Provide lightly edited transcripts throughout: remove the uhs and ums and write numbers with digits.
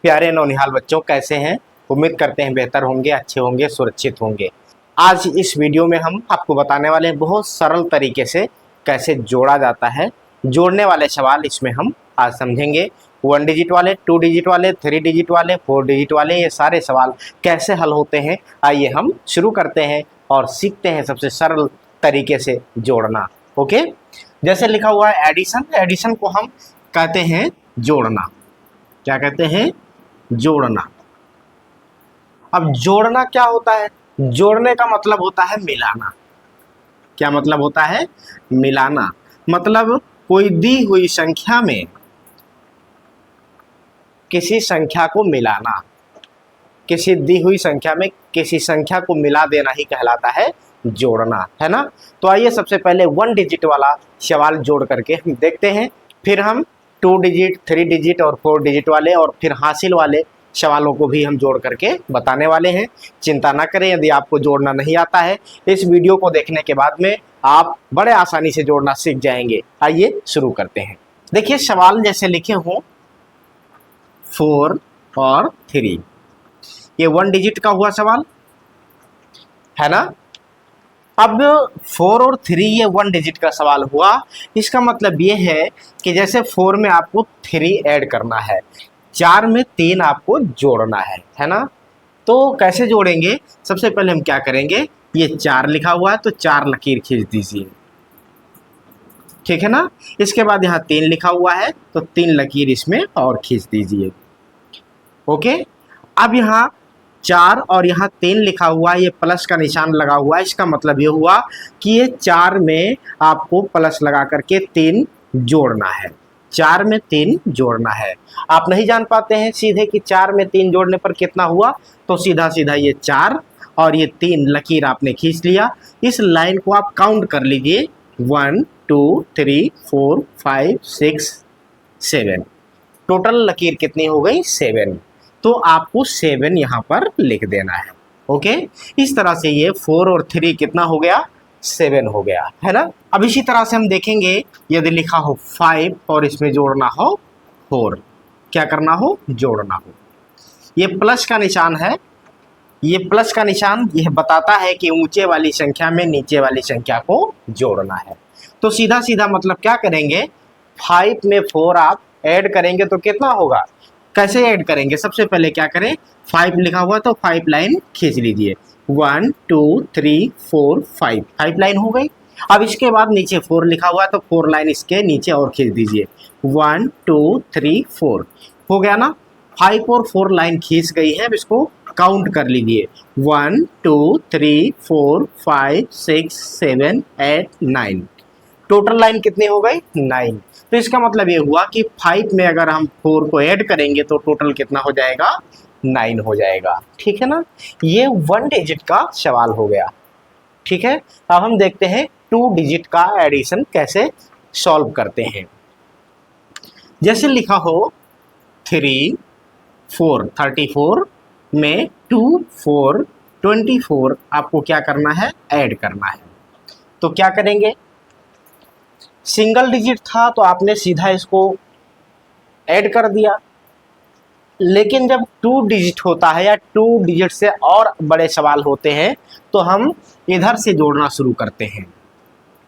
प्यारे नौनिहाल बच्चों, कैसे हैं? उम्मीद करते हैं बेहतर होंगे, अच्छे होंगे, सुरक्षित होंगे। आज इस वीडियो में हम आपको बताने वाले हैं बहुत सरल तरीके से कैसे जोड़ा जाता है। जोड़ने वाले सवाल इसमें हम आज समझेंगे। 1 डिजिट वाले, 2 डिजिट वाले, 3 डिजिट वाले, 4 डिजिट वाले, ये सारे सवाल कैसे हल होते हैं, आइए हम शुरू करते हैं और सीखते हैं सबसे सरल तरीके से जोड़ना। ओके, जैसे लिखा हुआ है एडिशन, एडिशन को हम कहते हैं जोड़ना। क्या कहते हैं? जोड़ना। अब जोड़ना क्या होता है? जोड़ने का मतलब होता है मिलाना। क्या मतलब होता है? मिलाना। मतलब कोई दी हुई संख्या में किसी संख्या को मिलाना। किसी दी हुई संख्या में किसी संख्या को मिला देना ही कहलाता है जोड़ना, है ना। तो आइए सबसे पहले 1 डिजिट वाला सवाल जोड़ करके हम देखते हैं, फिर हम 2 डिजिट, 3 डिजिट और 4 डिजिट वाले और फिर हासिल वाले सवालों को भी हम जोड़ करके बताने वाले हैं। चिंता ना करें, यदि आपको जोड़ना नहीं आता है, इस वीडियो को देखने के बाद में आप बड़े आसानी से जोड़ना सीख जाएंगे। आइए शुरू करते हैं। देखिए सवाल जैसे लिखे हों 4 और 3, ये 1 डिजिट का हुआ सवाल है ना। अब 4 और 3 ये 1 डिजिट का सवाल हुआ। इसका मतलब ये है कि जैसे 4 में आपको 3 ऐड करना है, 4 में 3 आपको जोड़ना है ना। तो कैसे जोड़ेंगे? सबसे पहले हम क्या करेंगे, ये 4 लिखा हुआ है तो 4 लकीर खींच दीजिए, ठीक है ना। इसके बाद यहाँ 3 लिखा हुआ है तो 3 लकीर इसमें और खींच दीजिए। ओके, अब यहाँ 4 और यहाँ 3 लिखा हुआ है, ये प्लस का निशान लगा हुआ है। इसका मतलब ये हुआ कि ये 4 में आपको प्लस लगा करके 3 जोड़ना है। 4 में 3 जोड़ना है। आप नहीं जान पाते हैं सीधे कि 4 में 3 जोड़ने पर कितना हुआ, तो सीधा सीधा ये 4 और ये 3 लकीर आपने खींच लिया। इस लाइन को आप काउंट कर लीजिए, 1 2 3 4 5 6 7। टोटल लकीर कितनी हो गई? 7। तो आपको 7 यहाँ पर लिख देना है। ओके, इस तरह से ये 4 और 3 कितना हो गया? 7 हो गया, है ना। अब इसी तरह से हम देखेंगे, यदि लिखा हो 5 और इसमें जोड़ना हो 4, क्या करना हो? जोड़ना हो। ये प्लस का निशान है, ये प्लस का निशान यह बताता है कि ऊंचे वाली संख्या में नीचे वाली संख्या को जोड़ना है। तो सीधा सीधा मतलब क्या करेंगे, 5 में 4 आप ऐड करेंगे तो कितना होगा? कैसे ऐड करेंगे? सबसे पहले क्या करें, 5 लिखा हुआ तो 5 लाइन खींच लीजिए, 1 2 3 4 5, 5 लाइन हो गई। अब इसके बाद नीचे 4 लिखा हुआ है तो 4 लाइन इसके नीचे और खींच दीजिए, 1 2 3 4, हो गया ना। 5 और 4 लाइन खींच गई है। अब इसको काउंट कर लीजिए, 1 2 3 4 5 6 7 8 9। टोटल लाइन कितनी हो गई? 9। तो इसका मतलब ये हुआ कि 5 में अगर हम 4 को ऐड करेंगे तो टोटल कितना हो जाएगा? 9 हो जाएगा, ठीक है ना। ये 1 डिजिट का सवाल हो गया, ठीक है। अब हम देखते हैं 2 डिजिट का एडिशन कैसे सॉल्व करते हैं। जैसे लिखा हो 3 4 34 में 2 4 24, आपको क्या करना है? ऐड करना है। तो क्या करेंगे, सिंगल डिजिट था तो आपने सीधा इसको ऐड कर दिया, लेकिन जब 2 डिजिट होता है या 2 डिजिट से और बड़े सवाल होते हैं तो हम इधर से जोड़ना शुरू करते हैं।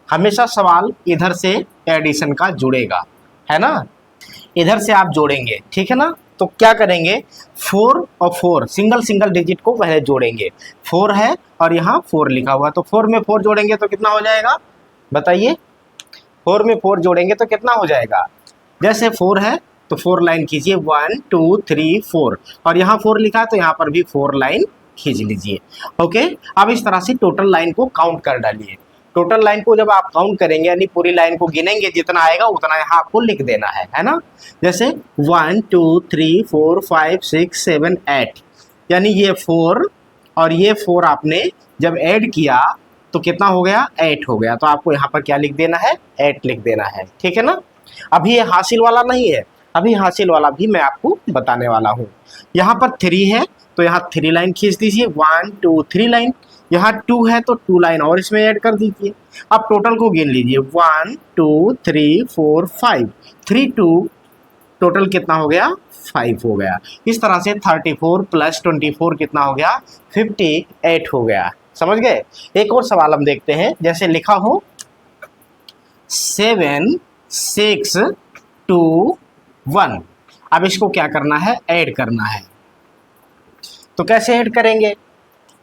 हमेशा सवाल इधर से एडिशन का जुड़ेगा, है ना। इधर से आप जोड़ेंगे, ठीक है ना। तो क्या करेंगे, 4 और 4 सिंगल सिंगल डिजिट को पहले जोड़ेंगे। 4 है और यहाँ 4 लिखा हुआ, तो 4 में 4 जोड़ेंगे तो कितना हो जाएगा? बताइए, 4 में 4 जोड़ेंगे तो कितना हो जाएगा? जैसे 4 है तो 4 लाइन खींचिए, 1 2 3 4, और यहाँ 4 लिखा है तो यहाँ पर भी 4 लाइन खींच लीजिए। ओके, अब इस तरह से टोटल लाइन को काउंट कर डालिए। टोटल लाइन को जब आप काउंट करेंगे यानी पूरी लाइन को गिनेंगे, जितना आएगा उतना यहाँ आपको लिख देना है ना। जैसे 1 2 3 4 5 6 7 8, यानी ये 4 और ये 4 आपने जब ऐड किया तो कितना हो गया? 8 हो गया। तो आपको यहाँ पर क्या लिख देना है? 8 लिख देना है, ठीक है ना। अभी ये हासिल वाला नहीं है, अभी हासिल वाला भी मैं आपको बताने वाला हूँ। यहाँ पर 3 है तो यहाँ 3 लाइन खींच दीजिए, 1 2 3 लाइन। यहाँ 2 है तो 2 लाइन और इसमें ऐड कर दीजिए। अब टोटल को गिन लीजिए, 1 2 3 4 5, 3 2 टोटल कितना हो गया 5 हो गया। इस तरह से 34 + 24 कितना हो गया 58 हो गया। समझ गए। एक और सवाल हम देखते हैं, जैसे लिखा हो 7 6 2 1। अब इसको क्या करना है, ऐड करना है। तो कैसे ऐड करेंगे,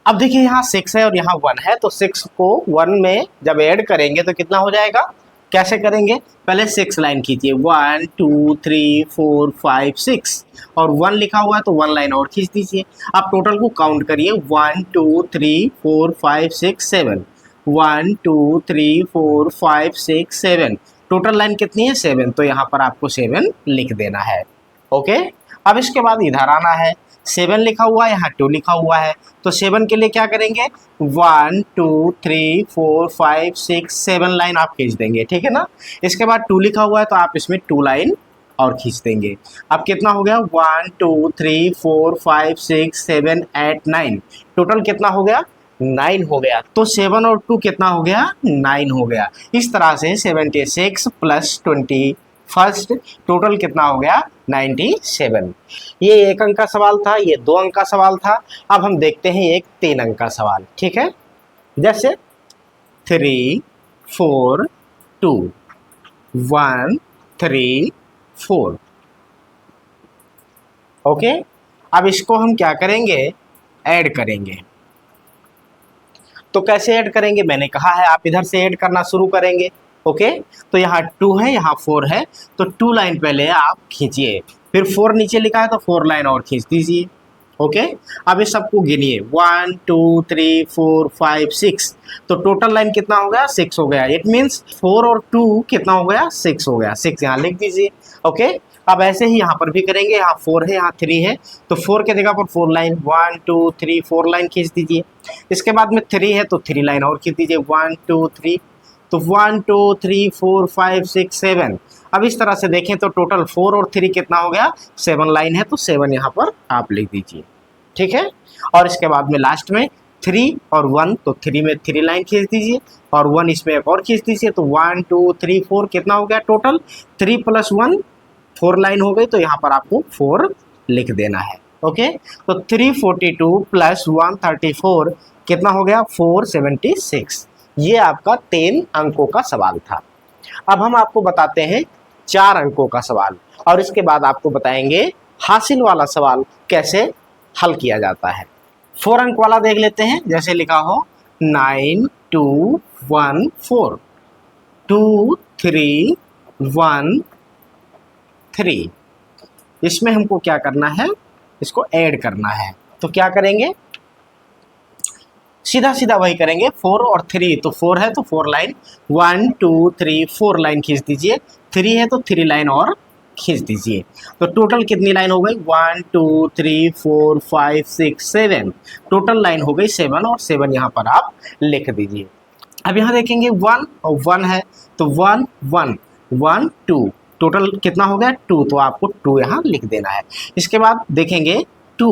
अब देखिए यहाँ 6 है और यहाँ 1 है, तो 6 को 1 में जब ऐड करेंगे तो कितना हो जाएगा, कैसे करेंगे, पहले 6 लाइन खींचिए 1 2 3 4 5 6 और 1 लिखा हुआ है तो 1 लाइन और खींच दीजिए। आप टोटल को काउंट करिए 1 2 3 4 5 6 7 1 2 3 4 5 6 7 टोटल लाइन कितनी है 7, तो यहाँ पर आपको 7 लिख देना है। ओके, अब इसके बाद इधर आना है, 7 लिखा हुआ है, यहाँ 2 लिखा हुआ है, तो 7 के लिए क्या करेंगे 1 2 3 4 5 6 7 लाइन आप खींच देंगे, ठीक है ना। इसके बाद 2 लिखा हुआ है तो आप इसमें 2 लाइन और खींच देंगे। अब कितना हो गया 1 2 3 4 5 6 7 8 9 टोटल कितना हो गया 9 हो गया। तो 7 और 2 कितना हो गया 9 हो गया। इस तरह से 76 + 20 फर्स्ट टोटल कितना हो गया 97। ये 1 अंक का सवाल था, ये 2 अंक का सवाल था। अब हम देखते हैं एक 3 अंक का सवाल, ठीक है। जैसे 3 4 2 1 3 4। ओके, अब इसको हम क्या करेंगे, ऐड करेंगे। तो कैसे ऐड करेंगे, मैंने कहा है आप इधर से ऐड करना शुरू करेंगे। ओके, तो यहाँ 2 है, यहाँ 4 है, तो 2 लाइन पहले आप खींचिए, फिर 4 नीचे लिखा है तो 4 लाइन और खींच दीजिए। ओके, अब इस सबको गिनिए 1 2 3 4 5 6, तो टोटल लाइन कितना हो गया 6 हो गया। इट मीन्स 4 और 2 कितना हो गया 6 हो गया, 6 यहाँ लिख दीजिए। ओके, अब ऐसे ही यहाँ पर भी करेंगे, यहाँ 4 है, यहाँ 3 है, तो 4 के जगह पर 4 लाइन 1 2 3 4 लाइन खींच दीजिए। इसके बाद में 3 है तो 3 लाइन और खींच दीजिए 1 2 3, तो 1 2 3 4 5 6 7। अब इस तरह से देखें तो टोटल 4 और 3 कितना हो गया 7 लाइन है, तो 7 यहाँ पर आप लिख दीजिए, ठीक है। और इसके बाद में लास्ट में 3 और 1, तो 3 में 3 लाइन खींच दीजिए और 1 इसमें एक और खींच दीजिए, तो 1 2 3 4 कितना हो गया टोटल 3 + 1 4 लाइन हो गई, तो यहाँ पर आपको 4 लिख देना है। ओके, तो 342 + 134 कितना हो गया 476। ये आपका 3 अंकों का सवाल था। अब हम आपको बताते हैं 4 अंकों का सवाल, और इसके बाद आपको बताएंगे हासिल वाला सवाल कैसे हल किया जाता है। 4 अंक वाला देख लेते हैं, जैसे लिखा हो 9 2 1 4 2 3 1 3। इसमें हमको क्या करना है, इसको ऐड करना है। तो क्या करेंगे, सीधा सीधा वही करेंगे 4 और 3, तो 4 है तो 4 लाइन 1 2 3 4 लाइन खींच दीजिए, 3 है तो 3 लाइन और खींच दीजिए। तो टोटल कितनी लाइन हो गई 1 2 3 4 5 6 7, टोटल लाइन हो गई 7 और 7 यहाँ पर आप लिख दीजिए। अब यहाँ देखेंगे 1 और 1 है, तो 1 1 1 2 टोटल कितना हो गया 2, तो आपको 2 यहाँ लिख देना है। इसके बाद देखेंगे 2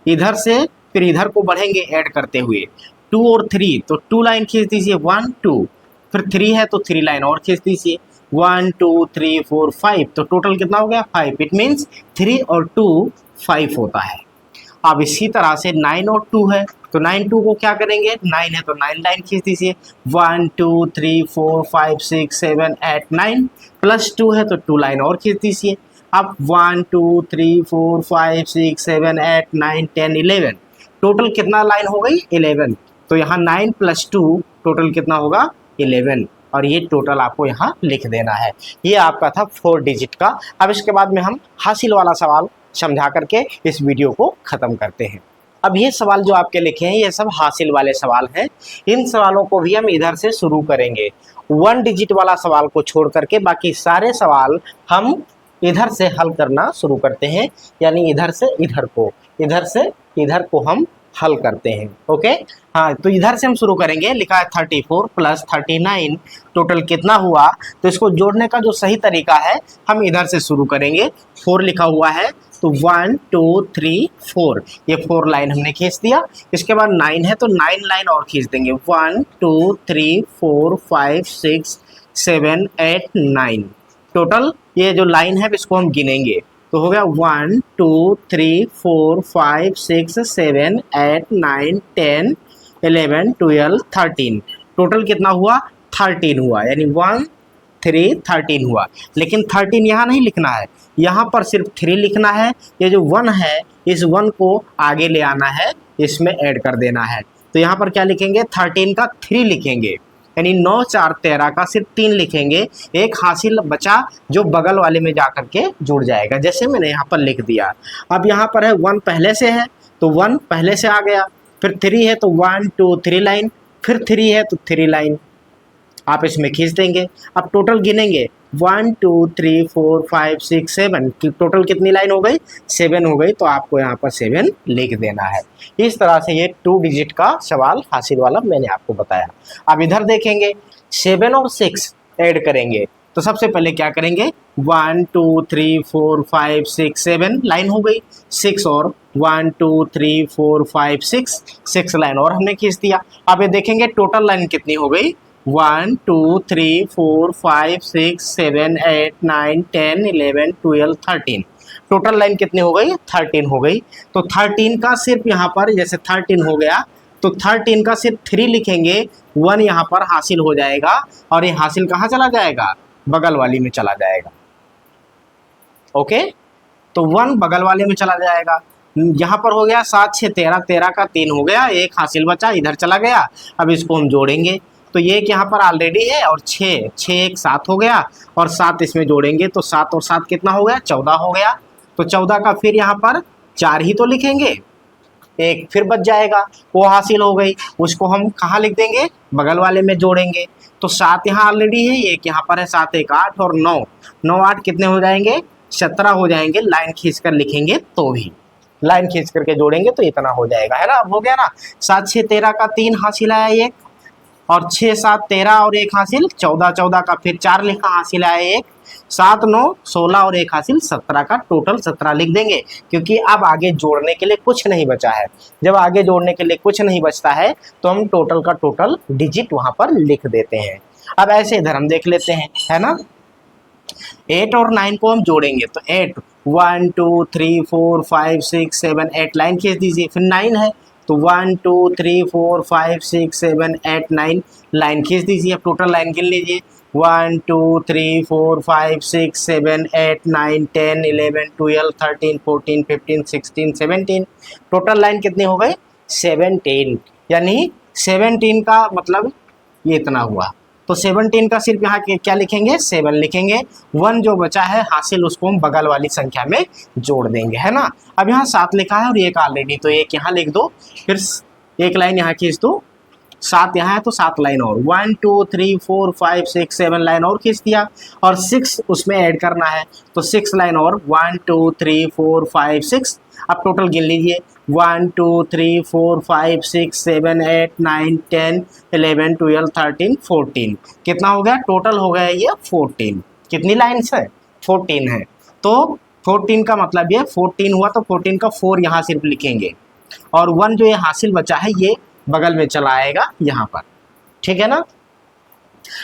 इधर से फिर इधर को बढ़ेंगे ऐड करते हुए 2 और 3, तो 2 लाइन खींच दीजिए 1 2, फिर 3 है तो 3 लाइन और खींच दीजिए 1 2 3 4 5, तो टोटल कितना हो गया 5। इट मीन्स 3 और 2 5 होता है। अब इसी तरह से 9 और 2 है, तो 9 2 को क्या करेंगे, 9 है तो 9 लाइन खींच दीजिए 1 2 3 4 5 6 7 8 9, प्लस 2 है तो 2 लाइन और खींच दीजिए। अब 1 2 3 4 5 6 7 8 9 10 11, टोटल कितना लाइन हो गई 11, तो यहाँ 9 + 2 टोटल कितना होगा 11, और ये टोटल आपको यहाँ लिख देना है। ये आपका था 4 डिजिट का। अब इसके बाद में हम हासिल वाला सवाल समझा करके इस वीडियो को ख़त्म करते हैं। अब ये सवाल जो आपके लिखे हैं ये सब हासिल वाले सवाल हैं। इन सवालों को भी हम इधर से शुरू करेंगे, 1 डिजिट वाला सवाल को छोड़ करके बाकी सारे सवाल हम इधर से हल करना शुरू करते हैं, यानी इधर से इधर को, इधर से इधर को हम हल करते हैं। ओके, हाँ, तो इधर से हम शुरू करेंगे। लिखा है 34 + 39 टोटल कितना हुआ, तो इसको जोड़ने का जो सही तरीका है हम इधर से शुरू करेंगे। 4 लिखा हुआ है तो 1 2 3 4, ये 4 लाइन हमने खींच दिया। इसके बाद 9 है तो 9 लाइन और खींच देंगे 1 2 3 4 5 6 7 8 9, टोटल ये जो लाइन है इसको हम गिनेंगे, तो हो गया 1 2 3 4 5 6 7 8 9 10 11 12 13। टोटल कितना हुआ? 13 हुआ, यानी 1 3 13 हुआ। लेकिन 13 यहाँ नहीं लिखना है, यहाँ पर सिर्फ 3 लिखना है। ये जो 1 है इस 1 को आगे ले आना है, इसमें ऐड कर देना है। तो यहाँ पर क्या लिखेंगे? 13 का 3 लिखेंगे, यानी 9 4 13 का सिर्फ 3 लिखेंगे। एक हासिल बचा जो बगल वाले में जा करके जुड़ जाएगा, जैसे मैंने यहाँ पर लिख दिया। अब यहाँ पर है 1 पहले से है तो 1 पहले से आ गया, फिर 3 है तो 1 2 3 लाइन, फिर 3 है तो 3 लाइन आप इसमें खींच देंगे। अब टोटल गिनेंगे 1 2 3 4 5 6 7, टोटल कितनी लाइन हो गई? 7 हो गई, तो आपको यहाँ पर 7 लिख देना है। इस तरह से ये 2 डिजिट का सवाल हासिल वाला मैंने आपको बताया। अब इधर देखेंगे 7 और 6 ऐड करेंगे, तो सबसे पहले क्या करेंगे? 1 2 3 4 5 6 7 लाइन हो गई, 6 और 1 2 3 4 5 6 लाइन और हमने खींच दिया। अब ये देखेंगे टोटल लाइन कितनी हो गई? 1 2 3 4 5 6 7 8 9 10 11 12 13। टोटल लाइन कितनी हो गई? 13 हो गई। तो 13 का सिर्फ यहाँ पर जैसे 13 हो गया तो 13 का सिर्फ 3 लिखेंगे, 1 यहाँ पर हासिल हो जाएगा और ये हासिल कहाँ चला जाएगा? बगल वाली में चला जाएगा। ओके, तो 1 बगल वाले में चला जाएगा। यहाँ पर हो गया 7 6 13, 13 का 3 हो गया, एक हासिल बचा इधर चला गया। अब इसको हम जोड़ेंगे, तो ये यहाँ पर ऑलरेडी है और 6 एक 7 हो गया और 7 इसमें जोड़ेंगे तो 7 और 7 कितना हो गया? 14 हो गया। तो 14 का फिर यहाँ पर 4 ही तो लिखेंगे, एक फिर बच जाएगा, वो हासिल हो गई। उसको हम कहाँ लिख देंगे? बगल वाले में जोड़ेंगे। तो 7 यहाँ ऑलरेडी है, एक यहाँ पर है, 7 1 8 और 9 9 8 कितने हो जाएंगे? 17 हो जाएंगे। लाइन खींच कर लिखेंगे तो भी, लाइन खींच करके जोड़ेंगे तो इतना हो जाएगा, है ना। अब हो गया ना, 7 6 13 का 3 हासिल आया एक, और 6 7 13 और एक हासिल 14, 14 का फिर 4 लिखा हासिल आया एक, 7 9 16 और एक हासिल 17 का टोटल 17 लिख देंगे, क्योंकि अब आगे जोड़ने के लिए कुछ नहीं बचा है। जब आगे जोड़ने के लिए कुछ नहीं बचता है तो हम टोटल का टोटल डिजिट वहां पर लिख देते हैं। अब ऐसे इधर हम देख लेते हैं, है ना। 8 और 9 को हम जोड़ेंगे तो 8 1 2 3 4 5 6 7 8 लाइन खींच दीजिए। फिर 9 है तो 1 2 3 4 5 6 7 8 9 लाइन खींच दीजिए। अब टोटल लाइन गिन लीजिए 1 2 3 4 5 6 7 8 9 10 11 12 13 14 15 16 17। टोटल लाइन कितनी हो गई? 17। यानी 17 का मतलब ये इतना हुआ। तो 17 का सिर्फ यहाँ क्या लिखेंगे? 7 लिखेंगे। 1 जो बचा है हासिल उसको हम बगल वाली संख्या में जोड़ देंगे, है ना। अब यहाँ 7 लिखा है और एक ऑलरेडी, तो एक यहाँ लिख दो, फिर एक लाइन यहाँ खींच दो। 7 यहाँ है तो 7 लाइन और 1 2 3 4 5 6 7 लाइन और खींच दिया, और 6 उसमें ऐड करना है तो 6 लाइन और 1 2 3 4 5 6। अब टोटल गिन लीजिए 1 2 3 4 5 6 7 8 9 10 11 12 13 14। कितना हो गया? टोटल हो गया ये 14। कितनी लाइन्स है? 14 है। तो 14 का मतलब ये 14 हुआ, तो 14 का 4 यहाँ सिर्फ लिखेंगे, और 1 जो ये हासिल बचा है ये बगल में चला आएगा यहाँ पर, ठीक है ना।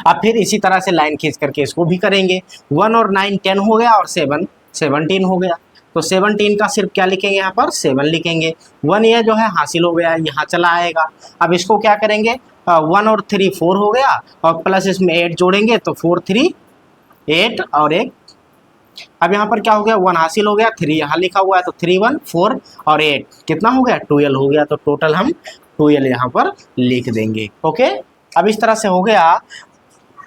अब फिर इसी तरह से लाइन खींच करके इसको भी करेंगे। 1 और 9 10 हो गया और 7 17 हो गया। तो 17 का सिर्फ क्या लिखेंगे? यहाँ पर 7 लिखेंगे। 1 ये जो है हासिल हो गया, यहाँ चला आएगा। अब इसको क्या करेंगे? 1 और 3 4 हो गया, और प्लस इसमें 8 जोड़ेंगे तो 4 3 8 और एक। अब यहाँ पर क्या हो गया? 1 हासिल हो गया, 3 यहाँ लिखा हुआ है तो 3 1 4 और 8 कितना हो गया? 12 हो गया। तो टोटल हम 12 यहाँ पर लिख देंगे। ओके, अब इस तरह से हो गया।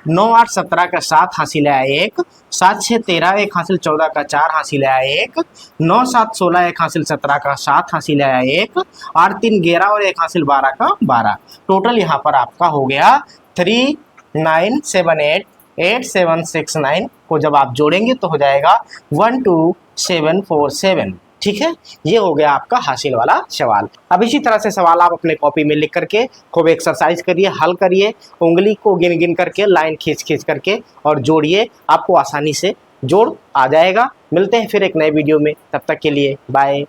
9 8 17 का 7 हासिल आया एक, 7 6 13 एक हासिल 14 का 4 हासिल आया एक, 9 7 16 एक हासिल 17 का 7 हासिल आया एक, 8 3 11 और एक हासिल 12 का 12। टोटल यहाँ पर आपका हो गया 3 9 7 8 8 7 6 9 को जब आप जोड़ेंगे तो हो जाएगा 1 2 7 4 7। ठीक है, ये हो गया आपका हासिल वाला सवाल। अब इसी तरह से सवाल आप अपने कॉपी में लिख करके खूब एक्सरसाइज करिए, हल करिए, उंगली को गिन गिन करके लाइन खींच खींच करके और जोड़िए, आपको आसानी से जोड़ आ जाएगा। मिलते हैं फिर एक नए वीडियो में, तब तक के लिए बाय।